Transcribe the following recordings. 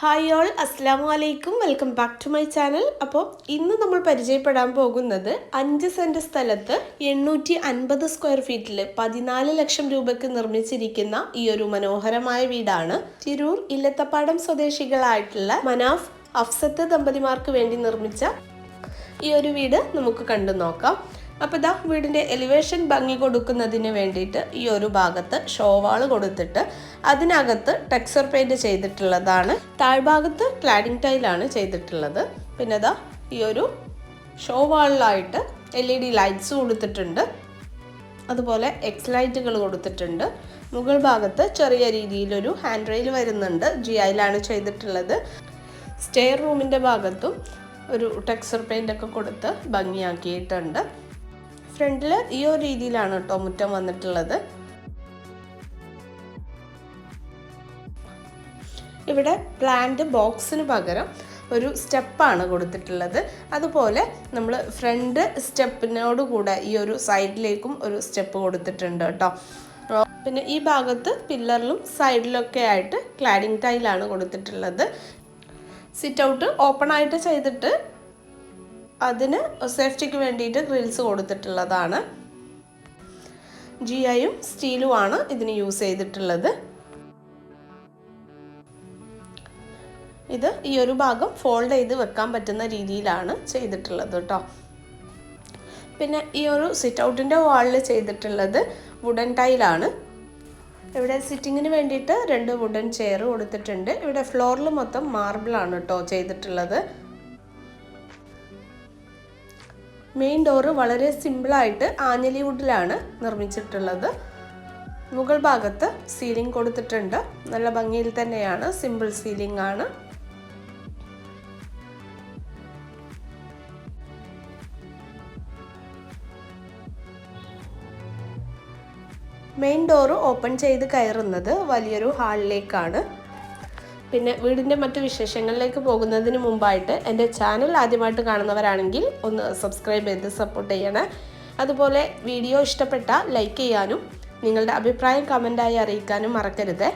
Hi all, അസ്സാം വലൈക്കും. Welcome back to my channel. അപ്പോൾ ഇന്ന് നമ്മൾ പരിചയപ്പെടാൻ പോകുന്നത് 5 സെൻറ്റ് സ്ഥലത്ത് 850 സ്ക്വയർ ഫീറ്റിൽ 14 ലക്ഷം രൂപയ്ക്ക് നിർമ്മിച്ചിരിക്കുന്ന ഈ ഒരു മനോഹരമായ വീടാണ്. തിരൂർ ഇല്ലത്തപ്പാടം സ്വദേശികളായിട്ടുള്ള മനാഫ്, അഫ്സത്ത് ദമ്പതിമാർക്ക് വേണ്ടി നിർമ്മിച്ച ഈ ഒരു വീട് നമുക്ക് കണ്ടു നോക്കാം. അപ്പോൾ ഇതാ വീടിൻ്റെ എലിവേഷൻ ഭംഗി കൊടുക്കുന്നതിന് വേണ്ടിയിട്ട് ഈ ഒരു ഭാഗത്ത് ഷോവാൾ കൊടുത്തിട്ട് അതിനകത്ത് ടെക്സ്ചർ പെയിൻറ് ചെയ്തിട്ടുള്ളതാണ്. താഴ്ഭാഗത്ത് ക്ലാഡിംഗ് ടൈലാണ് ചെയ്തിട്ടുള്ളത്. പിന്നെ ഇതാ ഈ ഒരു ഷോവാളിലായിട്ട് LED ലൈറ്റ്സ് കൊടുത്തിട്ടുണ്ട്. അതുപോലെ എക്സ് ലൈറ്റുകൾ കൊടുത്തിട്ടുണ്ട്. മുകൾ ഭാഗത്ത് ചെറിയ രീതിയിലൊരു ഹാൻഡ് റെയിൽ വരുന്നുണ്ട്. GIയിലാണ് ചെയ്തിട്ടുള്ളത്. സ്റ്റെയർ റൂമിൻ്റെ ഭാഗത്തും ഒരു ടെക്സ്ചർ പെയിൻ്റ് ഒക്കെ കൊടുത്ത് ഭംഗിയാക്കിയിട്ടുണ്ട്. ഫ്രണ്ടിൽ ഈ ഒരു രീതിയിലാണ് കേട്ടോ മുറ്റം വന്നിട്ടുള്ളത്. ഇവിടെ പ്ലാന്റ് ബോക്സിന് പകരം ഒരു സ്റ്റെപ്പാണ് കൊടുത്തിട്ടുള്ളത്. അതുപോലെ നമ്മൾ ഫ്രണ്ട് സ്റ്റെപ്പിനോട് കൂടെ ഈ ഒരു സൈഡിലേക്കും ഒരു സ്റ്റെപ്പ് കൊടുത്തിട്ടുണ്ട് കേട്ടോ. പിന്നെ ഈ ഭാഗത്ത് പില്ലറിലും സൈഡിലൊക്കെ ആയിട്ട് ക്ലാഡിംഗ് ടൈലാണ് കൊടുത്തിട്ടുള്ളത്. സിറ്റ് ഔട്ട് ഓപ്പൺ ആയിട്ട് ചെയ്തിട്ട് അതിന് സേഫ്റ്റിക്ക് വേണ്ടിയിട്ട് ഗ്രിൽസ് കൊടുത്തിട്ടുള്ളതാണ്. GIയും സ്റ്റീലുമാണ് ഇതിന് യൂസ് ചെയ്തിട്ടുള്ളത്. ഇത് ഈ ഒരു ഭാഗം ഫോൾഡ് ചെയ്ത് വെക്കാൻ പറ്റുന്ന രീതിയിലാണ് ചെയ്തിട്ടുള്ളത് കേട്ടോ. പിന്നെ ഈ ഒരു സിറ്റ് ഔട്ടിൻ്റെ വാളിൽ ചെയ്തിട്ടുള്ളത് വുഡൻ ടൈലാണ്. ഇവിടെ സിറ്റിങ്ങിന് വേണ്ടിയിട്ട് 2 വുഡൻ ചെയർ കൊടുത്തിട്ടുണ്ട്. ഇവിടെ ഫ്ലോറിൽ മൊത്തം മാർബിളാണ് കേട്ടോ ചെയ്തിട്ടുള്ളത്. മെയിൻ ഡോറ് വളരെ സിമ്പിളായിട്ട് ആഞ്ഞലി വുഡിലാണ് നിർമ്മിച്ചിട്ടുള്ളത്. മുകൾ ഭാഗത്ത് സീലിംഗ് കൊടുത്തിട്ടുണ്ട്. നല്ല ഭംഗിയിൽ തന്നെയാണ്, സിമ്പിൾ സീലിംഗ് ആണ്. മെയിൻ ഡോറ് ഓപ്പൺ ചെയ്ത് കയറുന്നത് വലിയൊരു ഹാളിലേക്കാണ്. പിന്നെ വീടിൻ്റെ മറ്റു വിശേഷങ്ങളിലേക്ക് പോകുന്നതിന് മുമ്പായിട്ട് എൻ്റെ ചാനൽ ആദ്യമായിട്ട് കാണുന്നവരാണെങ്കിൽ ഒന്ന് സബ്സ്ക്രൈബ് ചെയ്ത് സപ്പോർട്ട് ചെയ്യണേ. അതുപോലെ വീഡിയോ ഇഷ്ടപ്പെട്ട ലൈക്ക് ചെയ്യാനും നിങ്ങളുടെ അഭിപ്രായം കമൻറ്റായി അറിയിക്കാനും മറക്കരുത്.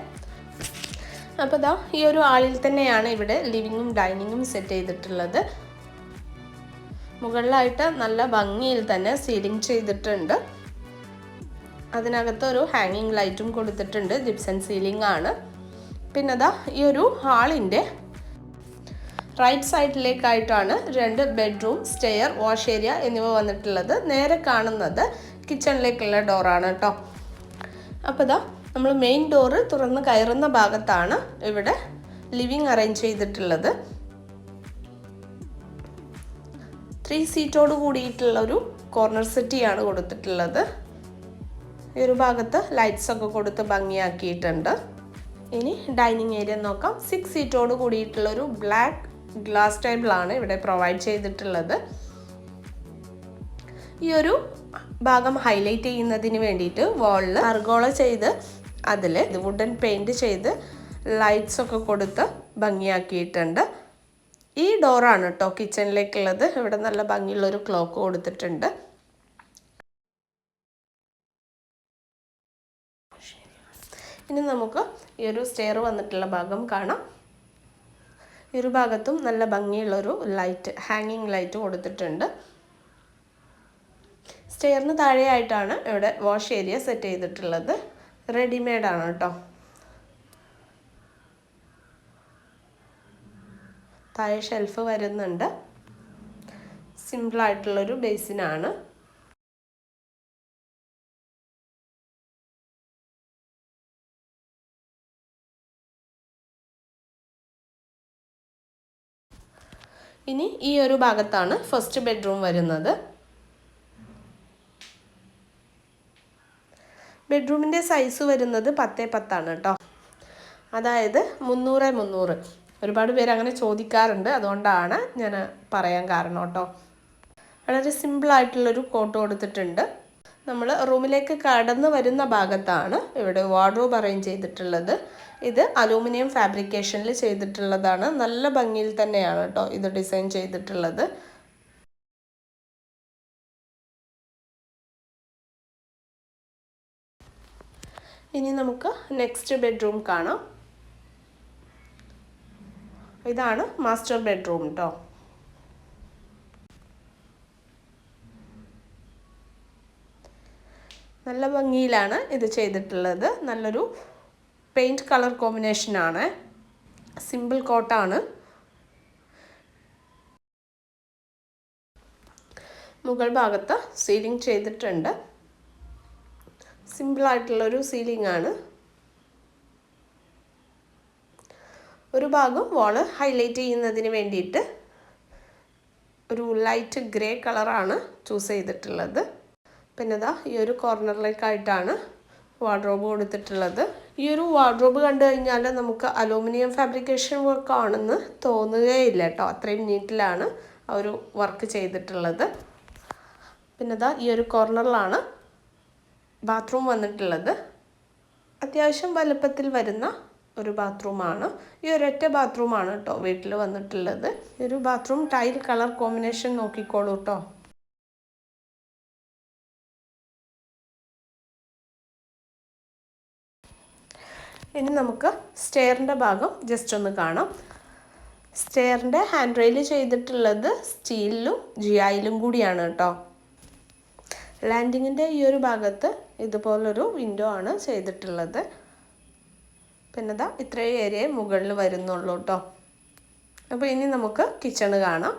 അപ്പോൾ ഇതാ ഈ ഒരു ഹാളിൽ തന്നെയാണ് ഇവിടെ ലിവിങ്ങും ഡൈനിങ്ങും സെറ്റ് ചെയ്തിട്ടുള്ളത്. മുകളിലായിട്ട് നല്ല ഭംഗിയിൽ തന്നെ സീലിംഗ് ചെയ്തിട്ടുണ്ട്. അതിനകത്ത് ഒരു ഹാങ്ങിങ് ലൈറ്റും കൊടുത്തിട്ടുണ്ട്. ജിപ്സം സീലിംഗ് ആണ്. പിന്നെ ദാ ഈ ഒരു ഹാളിൻ്റെ റൈറ്റ് സൈഡിലേക്കായിട്ടാണ് 2 ബെഡ്റൂം, സ്റ്റെയർ, വാഷ് ഏരിയ എന്നിവ വന്നിട്ടുള്ളത്. നേരെ കാണുന്നത് കിച്ചണിലേക്കുള്ള ഡോറാണ് കേട്ടോ. അപ്പോൾ ഇതാ നമ്മൾ മെയിൻ ഡോറ് തുറന്ന് കയറുന്ന ഭാഗത്താണ് ഇവിടെ ലിവിങ് അറേഞ്ച് ചെയ്തിട്ടുള്ളത്. 3 സീറ്റോട് കൂടിയിട്ടുള്ളൊരു കോർണർ സെറ്റിയാണ് കൊടുത്തിട്ടുള്ളത്. ഈ ഒരു ഭാഗത്ത് ലൈറ്റ്സ് ഒക്കെ കൊടുത്ത് ഭംഗിയാക്കിയിട്ടുണ്ട്. ഇനി ഡൈനിങ് ഏരിയ നോക്കാം. 6 സീറ്റോട് കൂടിയിട്ടുള്ളൊരു ബ്ലാക്ക് ഗ്ലാസ് ടേബിളാണ് ഇവിടെ പ്രൊവൈഡ് ചെയ്തിട്ടുള്ളത്. ഈ ഒരു ഭാഗം ഹൈലൈറ്റ് ചെയ്യുന്നതിന് വേണ്ടിയിട്ട് വാളിൽ അർഗോള ചെയ്ത് അതിൽ വുഡൻ പെയിൻറ് ചെയ്ത് ലൈറ്റ്സ് ഒക്കെ കൊടുത്ത് ഭംഗിയാക്കിയിട്ടുണ്ട്. ഈ ഡോറാണ് കേട്ടോ കിച്ചണിലേക്കുള്ളത്. ഇവിടെ നല്ല ഭംഗിയുള്ളൊരു ക്ലോക്ക് കൊടുത്തിട്ടുണ്ട്. ഇനി നമുക്ക് ഈ ഒരു സ്റ്റെയർ വന്നിട്ടുള്ള ഭാഗം കാണാം. ഈ ഒരു ഭാഗത്തും നല്ല ഭംഗിയുള്ളൊരു ലൈറ്റ്, ഹാങ്ങിങ് ലൈറ്റ് കൊടുത്തിട്ടുണ്ട്. സ്റ്റെയറിന് താഴെയായിട്ടാണ് ഇവിടെ വാഷ് ഏരിയ സെറ്റ് ചെയ്തിട്ടുള്ളത്. റെഡിമെയ്ഡാണ് കേട്ടോ. താഴെ ഷെൽഫ് വരുന്നുണ്ട്. സിമ്പിളായിട്ടുള്ളൊരു ബേസിനാണ്. ഇനി ഈ ഒരു ഭാഗത്താണ് ഫസ്റ്റ് ബെഡ്റൂം വരുന്നത്. ബെഡ്റൂമിൻ്റെ സൈസ് വരുന്നത് 10x10 കേട്ടോ. അതായത് 300x300. ഒരുപാട് പേര് അങ്ങനെ ചോദിക്കാറുണ്ട്, അതുകൊണ്ടാണ് ഞാൻ പറയാൻ കാരണം കേട്ടോ. വളരെ സിമ്പിളായിട്ടുള്ളൊരു കോട്ട് കൊടുത്തിട്ടുണ്ട്. നമ്മൾ റൂമിലേക്ക് കടന്ന് വരുന്ന ഭാഗത്താണ് ഇവിടെ വാർഡ്രോബ് അറേഞ്ച് ചെയ്തിട്ടുള്ളത്. ഇത് അലൂമിനിയം ഫാബ്രിക്കേഷനിൽ ചെയ്തിട്ടുള്ളതാണ്. നല്ല ഭംഗിയിൽ തന്നെയാണ് കേട്ടോ ഇത് ഡിസൈൻ ചെയ്തിട്ടുള്ളത്. ഇനി നമുക്ക് നെക്സ്റ്റ് ബെഡ്റൂം കാണാം. ഇതാണ് മാസ്റ്റർ ബെഡ്റൂം കേട്ടോ. നല്ല ഭംഗിയിലാണ് ഇത് ചെയ്തിട്ടുള്ളത്. നല്ലൊരു പെയിൻറ്റ് കളർ കോമ്പിനേഷനാണ്. സിമ്പിൾ കോട്ടാണ്. മുകൾ ഭാഗത്ത് സീലിംഗ് ചെയ്തിട്ടുണ്ട്. സിമ്പിളായിട്ടുള്ളൊരു സീലിംഗ് ആണ്. ഒരു ഭാഗം വാള് ഹൈലൈറ്റ് ചെയ്യുന്നതിന് വേണ്ടിയിട്ട് ഒരു ലൈറ്റ് ഗ്രേ കളറാണ് ചൂസ് ചെയ്തിട്ടുള്ളത്. പിന്നെ ഇതാ ഈ ഒരു കോർണറിലേക്കായിട്ടാണ് വാർഡ്രോബ് കൊടുത്തിട്ടുള്ളത്. ഈ ഒരു വാർഡ്രോബ് കണ്ടു കഴിഞ്ഞാൽ നമുക്ക് അലൂമിനിയം ഫാബ്രിക്കേഷൻ വർക്ക് ആണെന്ന് തോന്നുകയില്ല കേട്ടോ. അത്രയും നീറ്റിലാണ് ആ ഒരു വർക്ക് ചെയ്തിട്ടുള്ളത്. പിന്നെ ഇതാ ഈ ഒരു കോർണറിലാണ് ബാത്റൂം വന്നിട്ടുള്ളത്. അത്യാവശ്യം വലുപ്പത്തിൽ വരുന്ന ഒരു ബാത്റൂമാണ്. ഈ ഒരൊറ്റ ബാത്റൂമാണ് കേട്ടോ വീട്ടിൽ വന്നിട്ടുള്ളത്. ഈ ഒരു ബാത്റൂം ടൈൽ കളർ കോമ്പിനേഷൻ നോക്കിക്കോളൂ കേട്ടോ. ഇനി നമുക്ക് സ്റ്റെയറിൻ്റെ ഭാഗം ജസ്റ്റ് ഒന്ന് കാണാം. സ്റ്റെയറിൻ്റെ ഹാൻഡ് റെയിൽ ചെയ്തിട്ടുള്ളത് സ്റ്റീലിലും ജിഐയിലും കൂടിയാണ് കേട്ടോ. ലാൻഡിങ്ങിൻ്റെ ഈ ഒരു ഭാഗത്ത് ഇതുപോലൊരു വിൻഡോ ആണ് ചെയ്തിട്ടുള്ളത്. പിന്നെ ഇതാ ഇത്രയും ഏരിയ മുകളിൽ വരുന്നുള്ളൂ കേട്ടോ. അപ്പോൾ ഇനി നമുക്ക് കിച്ചണ് കാണാം.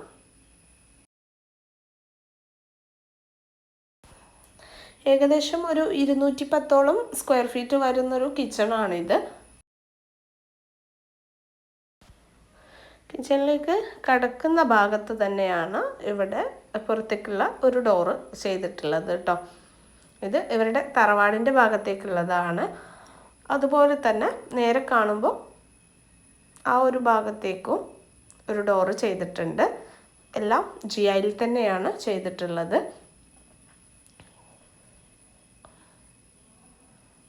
ഏകദേശം ഒരു 210ഓളം സ്ക്വയർ ഫീറ്റ് വരുന്നൊരു കിച്ചണാണിത്. കിച്ചണിലേക്ക് കടക്കുന്ന ഭാഗത്ത് തന്നെയാണ് ഇവിടെ പുറത്തേക്കുള്ള ഒരു ഡോറ് ചെയ്തിട്ടുള്ളത് കേട്ടോ. ഇത് ഇവരുടെ തറവാടിൻ്റെ ഭാഗത്തേക്കുള്ളതാണ്. അതുപോലെ തന്നെ നേരെ കാണുമ്പോൾ ആ ഒരു ഭാഗത്തേക്കും ഒരു ഡോറ് ചെയ്തിട്ടുണ്ട്. എല്ലാം ജിഐയിൽ തന്നെയാണ് ചെയ്തിട്ടുള്ളത്.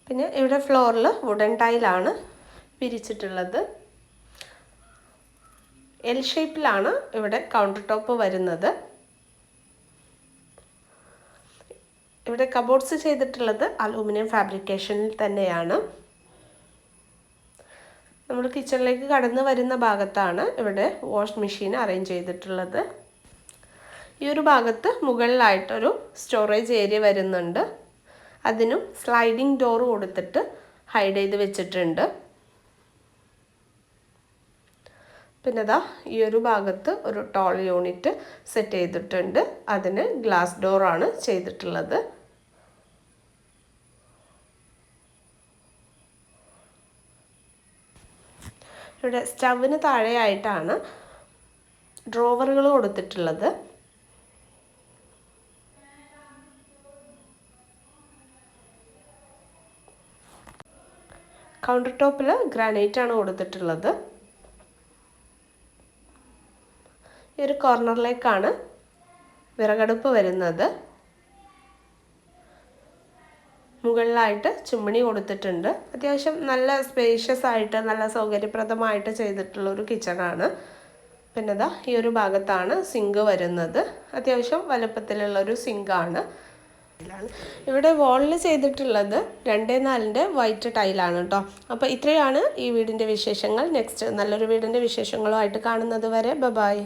പിന്നെ ഇവിടെ ഫ്ലോറിൽ വുഡൻ ടൈലാണ് വിരിച്ചിട്ടുള്ളത്. എൽ ഷേപ്പിലാണ് ഇവിടെ കൗണ്ടർ ടോപ്പ് വരുന്നത്. ഇവിടെ കബോർഡ്സ് ചെയ്തിട്ടുള്ളത് അലൂമിനിയം ഫാബ്രിക്കേഷനിൽ തന്നെയാണ്. നമ്മൾ കിച്ചണിലേക്ക് കടന്നു വരുന്ന ഭാഗത്താണ് ഇവിടെ വാഷ് മെഷീൻ അറേഞ്ച് ചെയ്തിട്ടുള്ളത്. ഈ ഒരു ഭാഗത്ത് മുകളിലായിട്ടൊരു സ്റ്റോറേജ് ഏരിയ വരുന്നുണ്ട്. അതിനും സ്ലൈഡിംഗ് ഡോർ കൊടുത്തിട്ട് ഹൈഡ് ചെയ്ത് വെച്ചിട്ടുണ്ട്. പിന്നെ ഇതാ ഈ ഒരു ഭാഗത്ത് ഒരു ടോൾ യൂണിറ്റ് സെറ്റ് ചെയ്തിട്ടുണ്ട്. അതിന് ഗ്ലാസ് ഡോറാണ് ചെയ്തിട്ടുള്ളത്. ഇവിടെ സ്റ്റവിന് താഴെയായിട്ടാണ് ഡ്രോവറുകൾ കൊടുത്തിട്ടുള്ളത്. കൗണ്ടർ ടോപ്പിൽ ഗ്രാനൈറ്റ് ആണ് കൊടുത്തിട്ടുള്ളത്. ഈ ഒരു കോർണറിലേക്കാണ് വിറകടുപ്പ് വരുന്നത്. മുകളിലായിട്ട് ചിമ്മിണി കൊടുത്തിട്ടുണ്ട്. അത്യാവശ്യം നല്ല സ്പേഷ്യസ് ആയിട്ട് നല്ല സൗകര്യപ്രദമായിട്ട് ചെയ്തിട്ടുള്ള ഒരു കിച്ചണാണ്. പിന്നെ ഇതാ ഈ ഒരു ഭാഗത്താണ് സിങ്ക് വരുന്നത്. അത്യാവശ്യം വലുപ്പത്തിലുള്ളൊരു സിങ്കാണ്. ഇവിടെ വാളിൽ ചെയ്തിട്ടുള്ളത് 2x4 വൈറ്റ് ടൈലാണ് കേട്ടോ. അപ്പോൾ ഇത്രയാണ് ഈ വീടിൻ്റെ വിശേഷങ്ങൾ. നെക്സ്റ്റ് നല്ലൊരു വീടിൻ്റെ വിശേഷങ്ങളുമായിട്ട് കാണുന്നത് വരെ ബൈ.